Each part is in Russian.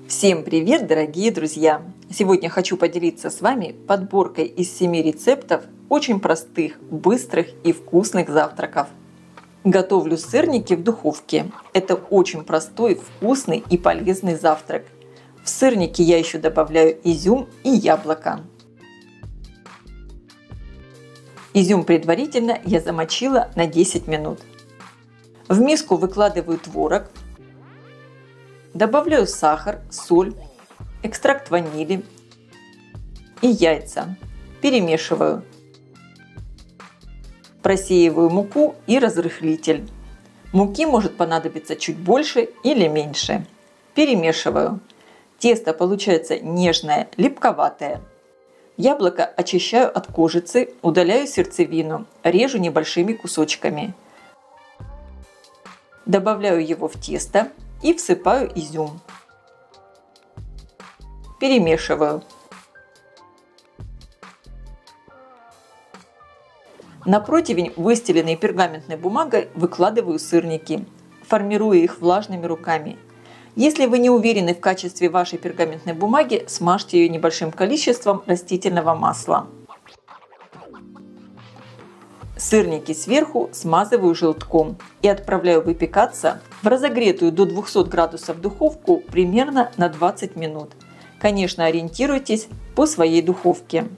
Всем привет, дорогие друзья! Сегодня хочу поделиться с вами подборкой из 7 рецептов очень простых, быстрых и вкусных завтраков. Готовлю сырники в духовке. Это очень простой, вкусный и полезный завтрак. В сырники я еще добавляю изюм и яблоко. Изюм предварительно я замочила на 10 минут. В миску выкладываю творог. Добавляю сахар, соль, экстракт ванили и яйца. Перемешиваю. Просеиваю муку и разрыхлитель. Муки может понадобиться чуть больше или меньше. Перемешиваю. Тесто получается нежное, липковатое. Яблоко очищаю от кожицы, удаляю сердцевину, режу небольшими кусочками. Добавляю его в тесто и всыпаю изюм. Перемешиваю. На противень, выстеленный пергаментной бумагой, выкладываю сырники, формируя их влажными руками. Если вы не уверены в качестве вашей пергаментной бумаги, смажьте ее небольшим количеством растительного масла. Сырники сверху смазываю желтком и отправляю выпекаться в разогретую до 200 градусов духовку примерно на 20 минут. Конечно, ориентируйтесь по своей духовке.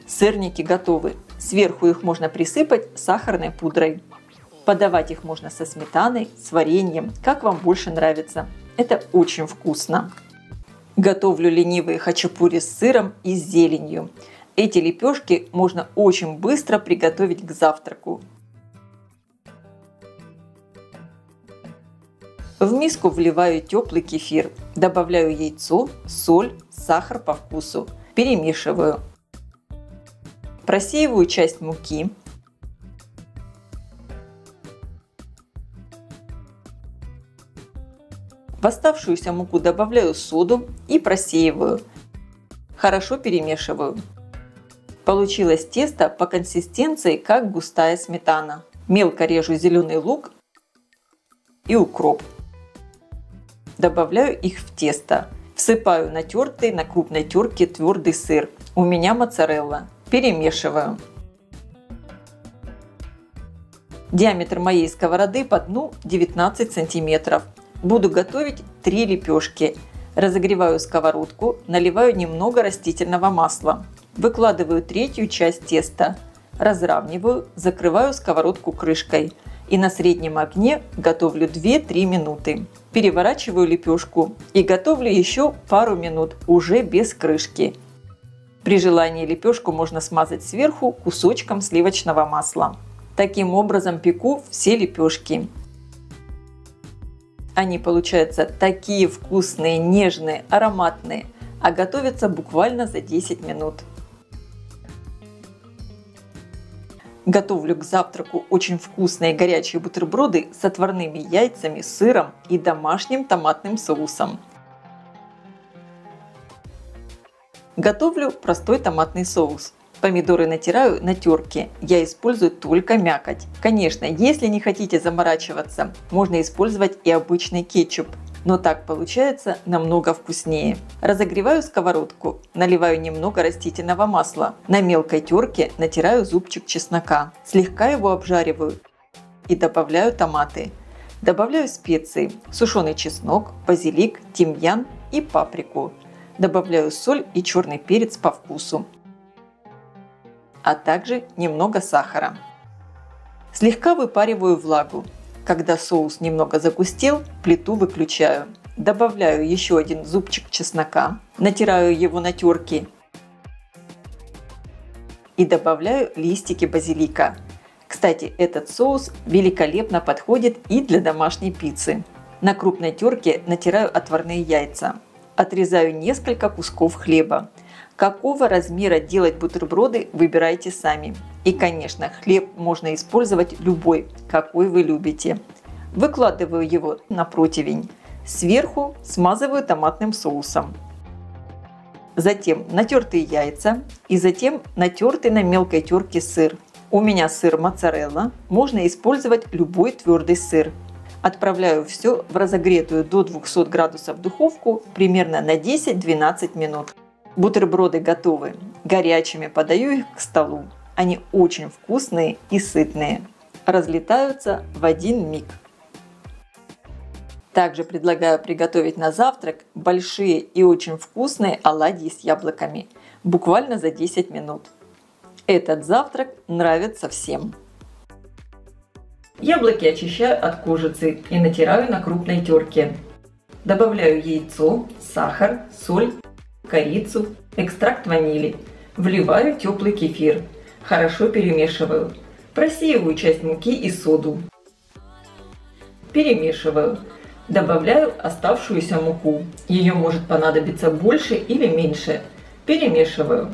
Сырники готовы. Сверху их можно присыпать сахарной пудрой. Подавать их можно со сметаной, с вареньем, как вам больше нравится. Это очень вкусно. Готовлю ленивые хачапури с сыром и с зеленью. Эти лепешки можно очень быстро приготовить к завтраку. В миску вливаю теплый кефир, добавляю яйцо, соль, сахар по вкусу, перемешиваю. Просеиваю часть муки. В оставшуюся муку добавляю соду и просеиваю. Хорошо перемешиваю. Получилось тесто по консистенции, как густая сметана. Мелко режу зеленый лук и укроп. Добавляю их в тесто. Всыпаю натертый на крупной терке твердый сыр. У меня моцарелла. Перемешиваю. Диаметр моей сковороды по дну 19 сантиметров. Буду готовить 3 лепешки. Разогреваю сковородку, наливаю немного растительного масла. Выкладываю третью часть теста, разравниваю, закрываю сковородку крышкой и на среднем огне готовлю 2-3 минуты. Переворачиваю лепешку и готовлю еще пару минут уже без крышки. При желании лепешку можно смазать сверху кусочком сливочного масла. Таким образом пеку все лепешки. Они получаются такие вкусные, нежные, ароматные, а готовятся буквально за 10 минут. Готовлю к завтраку очень вкусные горячие бутерброды с отварными яйцами, сыром и домашним томатным соусом. Готовлю простой томатный соус. Помидоры натираю на терке. Я использую только мякоть. Конечно, если не хотите заморачиваться, можно использовать и обычный кетчуп. Но так получается намного вкуснее. Разогреваю сковородку, наливаю немного растительного масла. На мелкой терке натираю зубчик чеснока. Слегка его обжариваю и добавляю томаты. Добавляю специи: сушеный чеснок, базилик, тимьян и паприку. Добавляю соль и черный перец по вкусу, а также немного сахара. Слегка выпариваю влагу. Когда соус немного загустел, плиту выключаю. Добавляю еще один зубчик чеснока, натираю его на терке и добавляю листики базилика. Кстати, этот соус великолепно подходит и для домашней пиццы. На крупной терке натираю отварные яйца. Отрезаю несколько кусков хлеба. Какого размера делать бутерброды, выбирайте сами. И, конечно, хлеб можно использовать любой, какой вы любите. Выкладываю его на противень. Сверху смазываю томатным соусом. Затем натертые яйца и затем натертый на мелкой терке сыр. У меня сыр моцарелла. Можно использовать любой твердый сыр. Отправляю все в разогретую до 200 градусов духовку примерно на 10-12 минут. Бутерброды готовы. Горячими подаю их к столу. Они очень вкусные и сытные. Разлетаются в один миг. Также предлагаю приготовить на завтрак большие и очень вкусные оладьи с яблоками. Буквально за 10 минут. Этот завтрак нравится всем. Яблоки очищаю от кожицы и натираю на крупной терке. Добавляю яйцо, сахар, соль, корицу, экстракт ванили. Вливаю теплый кефир. Хорошо перемешиваю. Просеиваю часть муки и соду. Перемешиваю. Добавляю оставшуюся муку. Ее может понадобиться больше или меньше. Перемешиваю.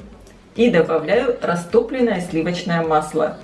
И добавляю растопленное сливочное масло.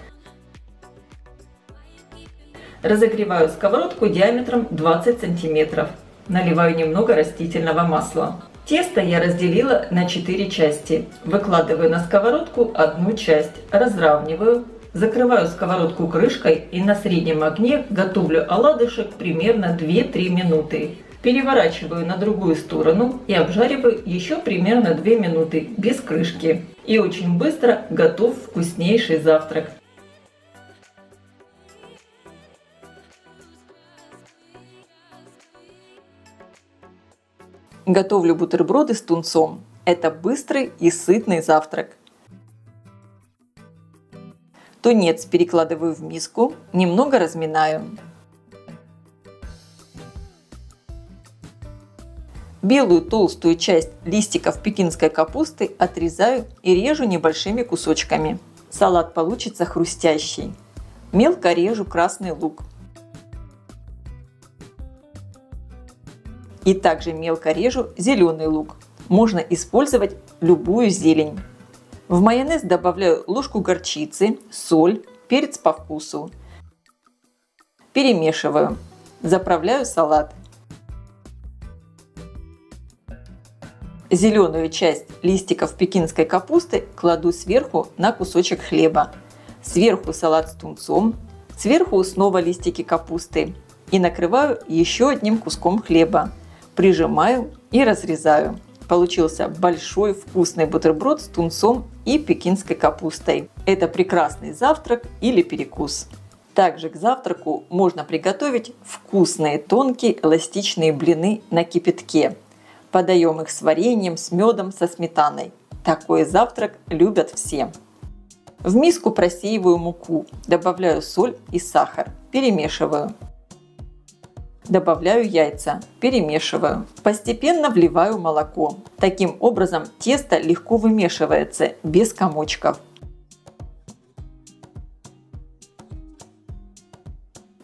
Разогреваю сковородку диаметром 20 см. Наливаю немного растительного масла. Тесто я разделила на 4 части. Выкладываю на сковородку одну часть. Разравниваю. Закрываю сковородку крышкой и на среднем огне готовлю оладушек примерно 2-3 минуты. Переворачиваю на другую сторону и обжариваю еще примерно 2 минуты без крышки. И очень быстро готов вкуснейший завтрак. Готовлю бутерброды с тунцом. Это быстрый и сытный завтрак. Тунец перекладываю в миску, немного разминаю. Белую толстую часть листиков пекинской капусты отрезаю и режу небольшими кусочками. Салат получится хрустящий. Мелко режу красный лук. И также мелко режу зеленый лук. Можно использовать любую зелень. В майонез добавляю ложку горчицы, соль, перец по вкусу. Перемешиваю. Заправляю салат. Зеленую часть листиков пекинской капусты кладу сверху на кусочек хлеба. Сверху салат с тунцом. Сверху снова листики капусты. И накрываю еще одним куском хлеба. Прижимаю и разрезаю. Получился большой вкусный бутерброд с тунцом и пекинской капустой. Это прекрасный завтрак или перекус. Также к завтраку можно приготовить вкусные тонкие эластичные блины на кипятке. Подаем их с вареньем, с медом, со сметаной. Такой завтрак любят все. В миску просеиваю муку, добавляю соль и сахар, перемешиваю. Добавляю яйца, перемешиваю. Постепенно вливаю молоко. Таким образом тесто легко вымешивается, без комочков.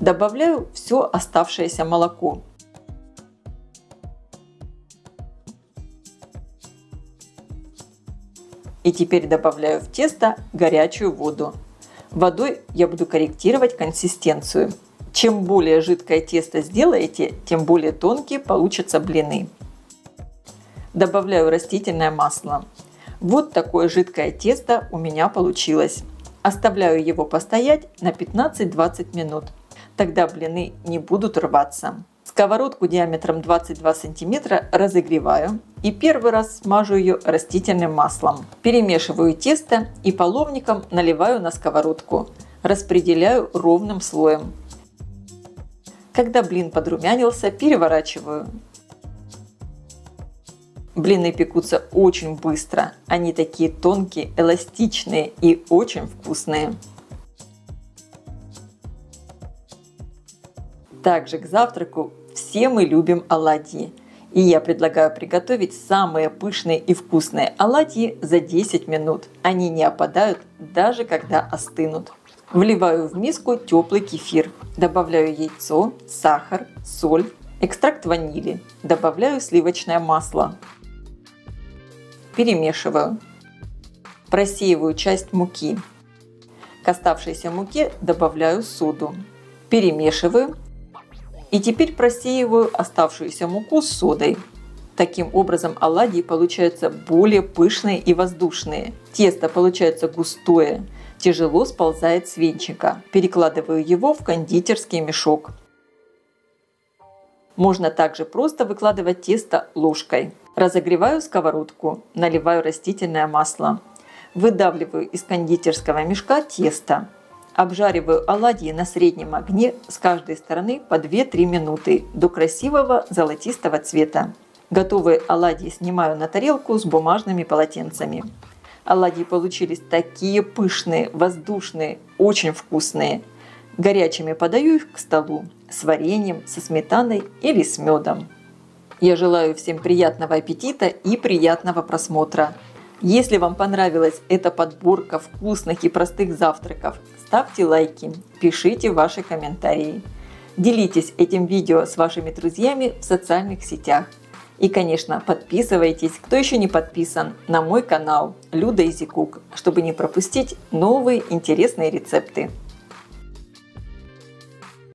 Добавляю все оставшееся молоко. И теперь добавляю в тесто горячую воду. Водой я буду корректировать консистенцию. Чем более жидкое тесто сделаете, тем более тонкие получатся блины. Добавляю растительное масло. Вот такое жидкое тесто у меня получилось. Оставляю его постоять на 15-20 минут. Тогда блины не будут рваться. Сковородку диаметром 22 см разогреваю и первый раз смажу ее растительным маслом. Перемешиваю тесто и половником наливаю на сковородку. Распределяю ровным слоем. Когда блин подрумянился, переворачиваю. Блины пекутся очень быстро. Они такие тонкие, эластичные и очень вкусные. Также к завтраку все мы любим оладьи. И я предлагаю приготовить самые пышные и вкусные оладьи за 10 минут. Они не опадают, даже когда остынут. Вливаю в миску теплый кефир. Добавляю яйцо, сахар, соль, экстракт ванили. Добавляю сливочное масло. Перемешиваю. Просеиваю часть муки. К оставшейся муке добавляю соду. Перемешиваю. И теперь просеиваю оставшуюся муку с содой. Таким образом оладьи получаются более пышные и воздушные. Тесто получается густое, тяжело сползает с венчика. Перекладываю его в кондитерский мешок. Можно также просто выкладывать тесто ложкой. Разогреваю сковородку, наливаю растительное масло. Выдавливаю из кондитерского мешка тесто. Обжариваю оладьи на среднем огне с каждой стороны по 2-3 минуты до красивого золотистого цвета. Готовые оладьи снимаю на тарелку с бумажными полотенцами. Оладьи получились такие пышные, воздушные, очень вкусные. Горячими подаю их к столу с вареньем, со сметаной или с медом. Я желаю всем приятного аппетита и приятного просмотра. Если вам понравилась эта подборка вкусных и простых завтраков, ставьте лайки, пишите ваши комментарии. Делитесь этим видео с вашими друзьями в социальных сетях. И, конечно, подписывайтесь, кто еще не подписан, на мой канал Люда Easy Cook, чтобы не пропустить новые интересные рецепты.